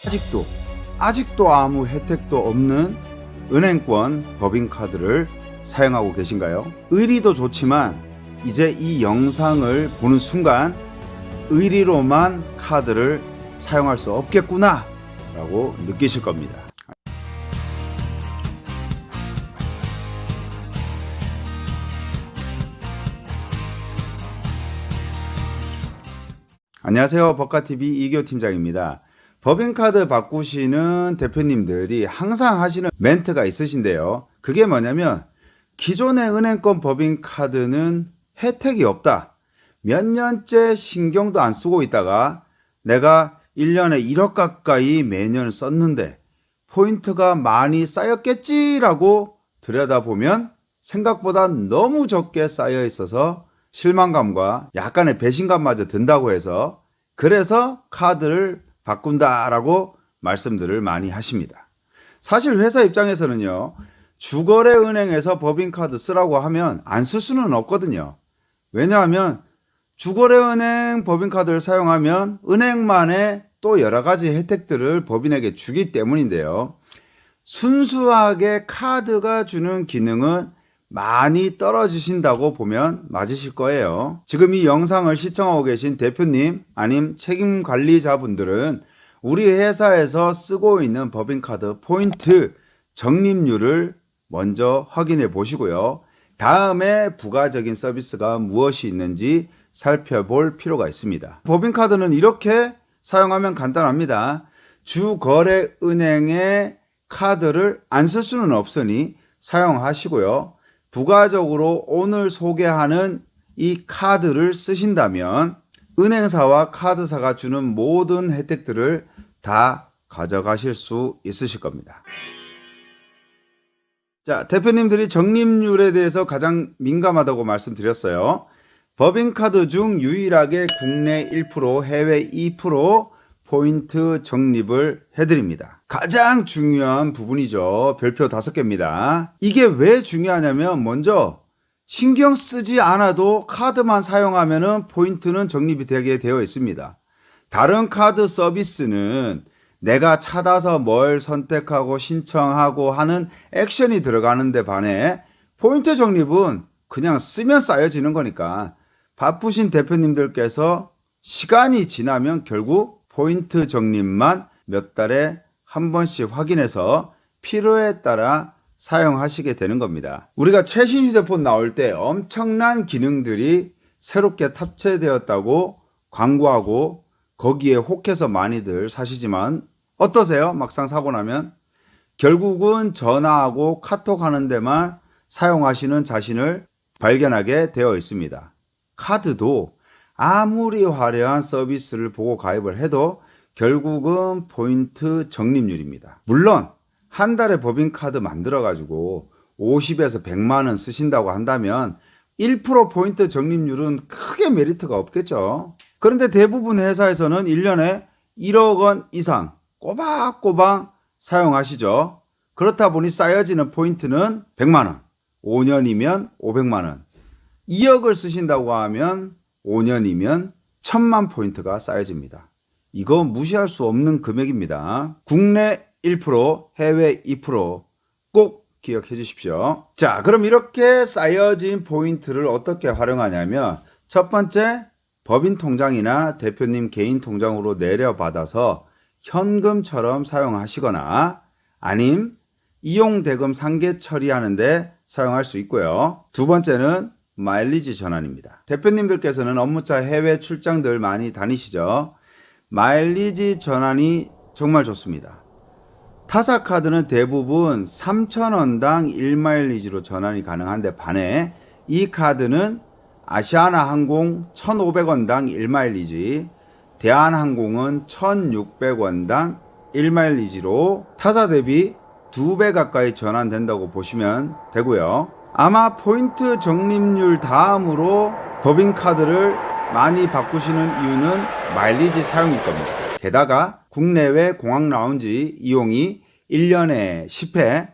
아직도 아무 혜택도 없는 은행권 법인카드를 사용하고 계신가요? 의리도 좋지만 이제 이 영상을 보는 순간 의리로만 카드를 사용할 수 없겠구나 라고 느끼실 겁니다. 안녕하세요. 법가TV 이기호 팀장입니다. 법인카드 바꾸시는 대표님들이 항상 하시는 멘트가 있으신데요. 그게 뭐냐면 기존의 은행권 법인카드는 혜택이 없다. 몇 년째 신경도 안 쓰고 있다가 내가 1년에 1억 가까이 매년 썼는데 포인트가 많이 쌓였겠지라고 들여다보면 생각보다 너무 적게 쌓여 있어서 실망감과 약간의 배신감마저 든다고 해서 그래서 카드를 바꾼다라고 말씀들을 많이 하십니다. 사실 회사 입장에서는요, 주거래은행에서 법인카드 쓰라고 하면 안 쓸 수는 없거든요. 왜냐하면 주거래은행 법인카드를 사용하면 은행만의 또 여러 가지 혜택들을 법인에게 주기 때문인데요. 순수하게 카드가 주는 기능은 많이 떨어지신다고 보면 맞으실 거예요. 지금 이 영상을 시청하고 계신 대표님 아님 책임관리자분들은 우리 회사에서 쓰고 있는 법인카드 포인트 적립률을 먼저 확인해 보시고요. 다음에 부가적인 서비스가 무엇이 있는지 살펴볼 필요가 있습니다. 법인카드는 이렇게 사용하면 간단합니다. 주거래은행의 카드를 안 쓸 수는 없으니 사용하시고요. 부가적으로 오늘 소개하는 이 카드를 쓰신다면 은행사와 카드사가 주는 모든 혜택들을 다 가져가실 수 있으실 겁니다. 자, 대표님들이 적립률에 대해서 가장 민감하다고 말씀드렸어요. 법인카드 중 유일하게 국내 1%, 해외 2% 포인트 적립을 해드립니다. 가장 중요한 부분이죠. 별표 5개입니다. 이게 왜 중요하냐면 먼저 신경 쓰지 않아도 카드만 사용하면 포인트는 적립이 되게 되어 있습니다. 다른 카드 서비스는 내가 찾아서 뭘 선택하고 신청하고 하는 액션이 들어가는데 반해 포인트 적립은 그냥 쓰면 쌓여지는 거니까 바쁘신 대표님들께서 시간이 지나면 결국 포인트 적립만 몇 달에 한 번씩 확인해서 필요에 따라 사용하시게 되는 겁니다. 우리가 최신 휴대폰 나올 때 엄청난 기능들이 새롭게 탑재되었다고 광고하고 거기에 혹해서 많이들 사시지만 어떠세요? 막상 사고 나면 결국은 전화하고 카톡하는 데만 사용하시는 자신을 발견하게 되어 있습니다. 카드도 아무리 화려한 서비스를 보고 가입을 해도 결국은 포인트 적립률입니다. 물론 한 달에 법인카드 만들어 가지고 50에서 100만 원 쓰신다고 한다면 1% 포인트 적립률은 크게 메리트가 없겠죠. 그런데 대부분 회사에서는 1년에 1억 원 이상 꼬박꼬박 사용하시죠. 그렇다 보니 쌓여지는 포인트는 100만 원, 5년이면 500만 원, 2억을 쓰신다고 하면 5년이면 1000만 포인트가 쌓여집니다. 이거 무시할 수 없는 금액입니다. 국내 1%, 해외 2% 꼭 기억해 주십시오. 자, 그럼 이렇게 쌓여진 포인트를 어떻게 활용하냐면 첫 번째, 법인 통장이나 대표님 개인 통장으로 내려받아서 현금처럼 사용하시거나 아님 이용대금 상계 처리하는데 사용할 수 있고요. 두 번째는 마일리지 전환입니다. 대표님들께서는 업무차 해외 출장들 많이 다니시죠? 마일리지 전환이 정말 좋습니다. 타사 카드는 대부분 3,000원당 1마일리지로 전환이 가능한데 반해 이 카드는 아시아나 항공 1,500원당 1마일리지, 대한항공은 1,600원당 1마일리지로 타사 대비 2배 가까이 전환된다고 보시면 되고요. 아마 포인트 적립률 다음으로 법인카드를 많이 바꾸시는 이유는 마일리지 사용일 겁니다. 게다가 국내외 공항 라운지 이용이 1년에 10회,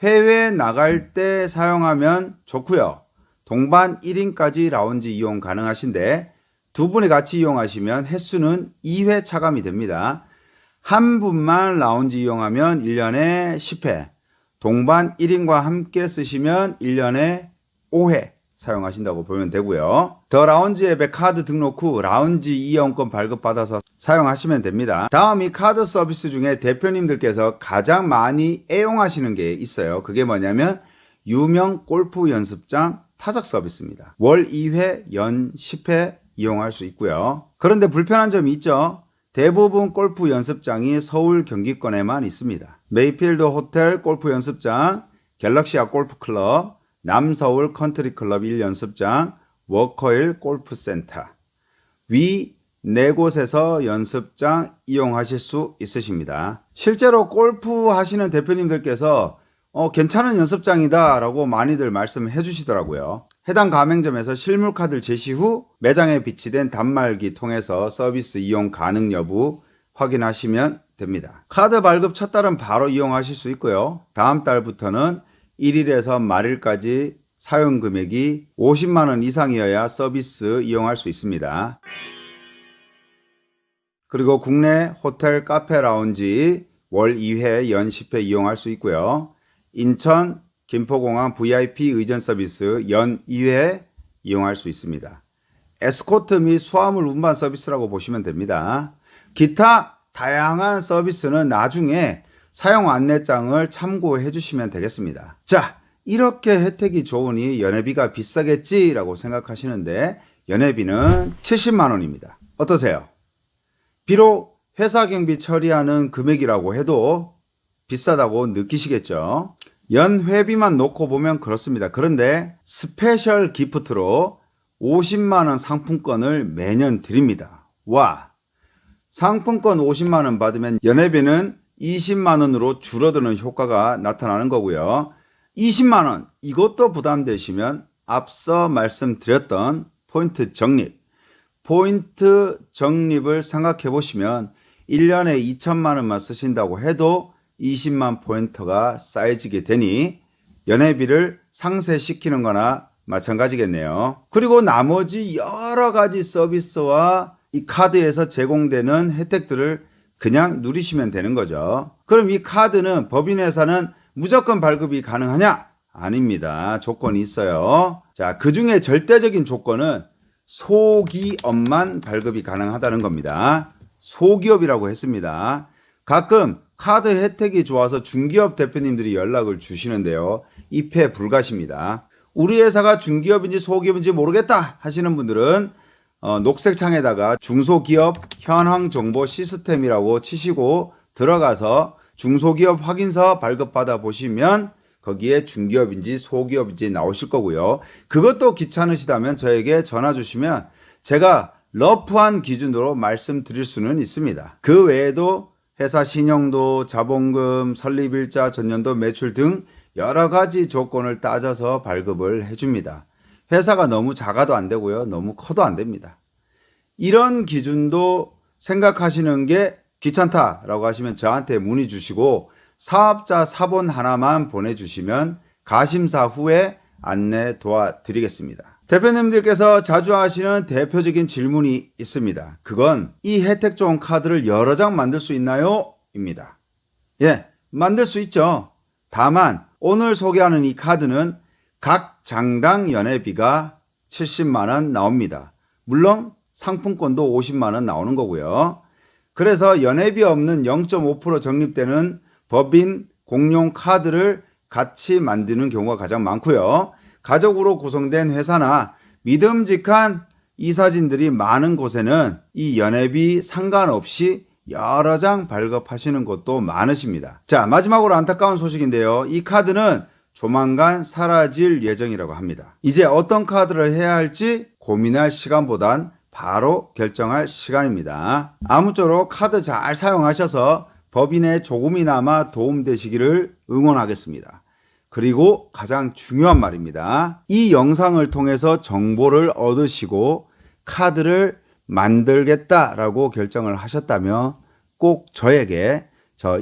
해외 나갈 때 사용하면 좋고요. 동반 1인까지 라운지 이용 가능하신데 두 분이 같이 이용하시면 횟수는 2회 차감이 됩니다. 한 분만 라운지 이용하면 1년에 10회, 동반 1인과 함께 쓰시면 1년에 5회 사용하신다고 보면 되고요. 더 라운지 앱에 카드 등록 후 라운지 이용권 발급받아서 사용하시면 됩니다. 다음 이 카드 서비스 중에 대표님들께서 가장 많이 애용하시는 게 있어요. 그게 뭐냐면 유명 골프 연습장 타석 서비스입니다. 월 2회, 연 10회 이용할 수 있고요. 그런데 불편한 점이 있죠. 대부분 골프 연습장이 서울 경기권에만 있습니다. 메이필드 호텔 골프 연습장, 갤럭시아 골프클럽, 남서울 컨트리클럽 1연습장, 워커힐 골프센터. 위 4곳에서 연습장 이용하실 수 있으십니다. 실제로 골프 하시는 대표님들께서 괜찮은 연습장이다 라고 많이들 말씀해 주시더라고요. 해당 가맹점에서 실물카드를 제시 후 매장에 비치된 단말기 통해서 서비스 이용 가능 여부 확인하시면 됩니다. 카드 발급 첫 달은 바로 이용하실 수 있고요. 다음 달부터는 1일에서 말일까지 사용 금액이 50만 원 이상이어야 서비스 이용할 수 있습니다. 그리고 국내 호텔 카페 라운지 월 2회, 연 10회 이용할 수 있고요. 인천 김포공항 VIP 의전 서비스 연 2회 이용할 수 있습니다. 에스코트 및 수화물 운반 서비스라고 보시면 됩니다. 기타 다양한 서비스는 나중에 사용 안내장을 참고해 주시면 되겠습니다. 자, 이렇게 혜택이 좋으니 연회비가 비싸겠지라고 생각하시는데 연회비는 70만 원입니다. 어떠세요? 비록 회사 경비 처리하는 금액이라고 해도 비싸다고 느끼시겠죠? 연회비만 놓고 보면 그렇습니다. 그런데 스페셜 기프트로 50만 원 상품권을 매년 드립니다. 와! 상품권 50만 원 받으면 연회비는 20만 원으로 줄어드는 효과가 나타나는 거고요. 20만 원 이것도 부담되시면 앞서 말씀드렸던 포인트 적립. 포인트 적립을 생각해 보시면 1년에 2천만 원만 쓰신다고 해도 20만 포인트가 쌓여지게 되니 연회비를 상쇄시키는 거나 마찬가지겠네요. 그리고 나머지 여러 가지 서비스와 이 카드에서 제공되는 혜택들을 그냥 누리시면 되는 거죠. 그럼 이 카드는 법인회사는 무조건 발급이 가능하냐? 아닙니다. 조건이 있어요. 자, 그 중에 절대적인 조건은 소기업만 발급이 가능하다는 겁니다. 소기업이라고 했습니다. 가끔 카드 혜택이 좋아서 중기업 대표님들이 연락을 주시는데요. 입회 불가십니다. 우리 회사가 중기업인지 소기업인지 모르겠다 하시는 분들은 녹색 창에다가 중소기업 현황 정보 시스템이라고 치시고 들어가서 중소기업 확인서 발급받아 보시면 거기에 중기업인지 소기업인지 나오실 거고요. 그것도 귀찮으시다면 저에게 전화 주시면 제가 러프한 기준으로 말씀드릴 수는 있습니다. 그 외에도 회사 신용도, 자본금, 설립일자, 전년도 매출 등 여러 가지 조건을 따져서 발급을 해줍니다. 회사가 너무 작아도 안 되고요. 너무 커도 안 됩니다. 이런 기준도 생각하시는 게 귀찮다라고 하시면 저한테 문의 주시고 사업자 사본 하나만 보내주시면 가심사 후에 안내 도와드리겠습니다. 대표님들께서 자주 하시는 대표적인 질문이 있습니다. 그건 이 혜택 좋은 카드를 여러 장 만들 수 있나요? 입니다. 예, 만들 수 있죠. 다만 오늘 소개하는 이 카드는 각 장당 연회비가 70만 원 나옵니다. 물론 상품권도 50만 원 나오는 거고요. 그래서 연회비 없는 0.5% 적립되는 법인 공용 카드를 같이 만드는 경우가 가장 많고요. 가족으로 구성된 회사나 믿음직한 이사진들이 많은 곳에는 이 연회비 상관없이 여러 장 발급하시는 곳도 많으십니다. 자, 마지막으로 안타까운 소식인데요. 이 카드는 조만간 사라질 예정이라고 합니다. 이제 어떤 카드를 해야 할지 고민할 시간보단 바로 결정할 시간입니다. 아무쪼록 카드 잘 사용하셔서 법인에 조금이나마 도움되시기를 응원하겠습니다. 그리고 가장 중요한 말입니다. 이 영상을 통해서 정보를 얻으시고 카드를 만들겠다라고 결정을 하셨다면 꼭 저에게,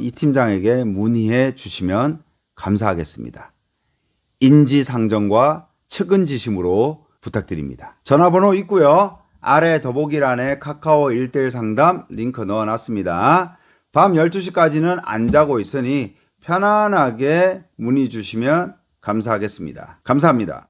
이 팀장에게 문의해 주시면 감사하겠습니다. 인지상정과 측은지심으로 부탁드립니다. 전화번호 있고요. 아래 더보기란에 카카오 1:1 상담 링크 넣어놨습니다. 밤 12시까지는 안 자고 있으니 편안하게 문의 주시면 감사하겠습니다. 감사합니다.